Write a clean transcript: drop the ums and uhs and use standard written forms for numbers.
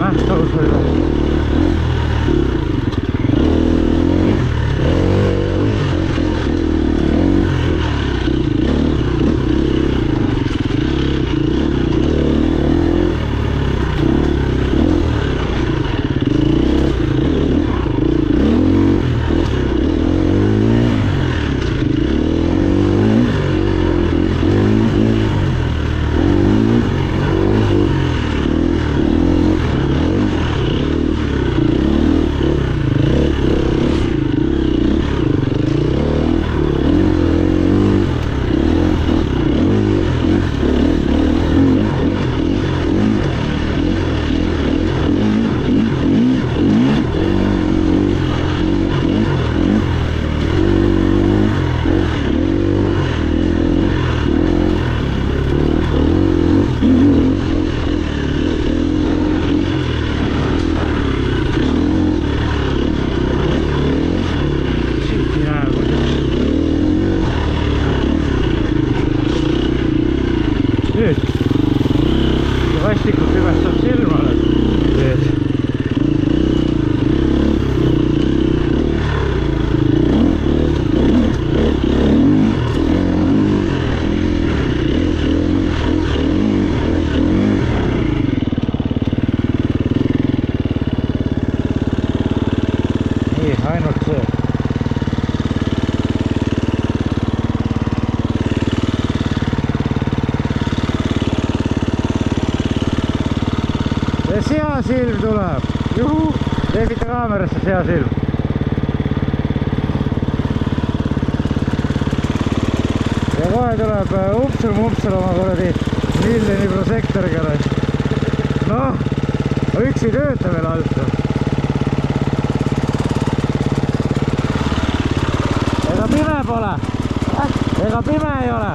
nähtavus või? Nüüd ja vastikult pimestab silma nüüd. Nii, ainult see. Ja seasilm tuleb, juhu, lehvita kaamerasse seasilm. Ja kohe tuleb upsel oma kuradi miljoni prosektoriga. Noh, üks ei tööta veel alt. Ega pime pole, ega pime ei ole.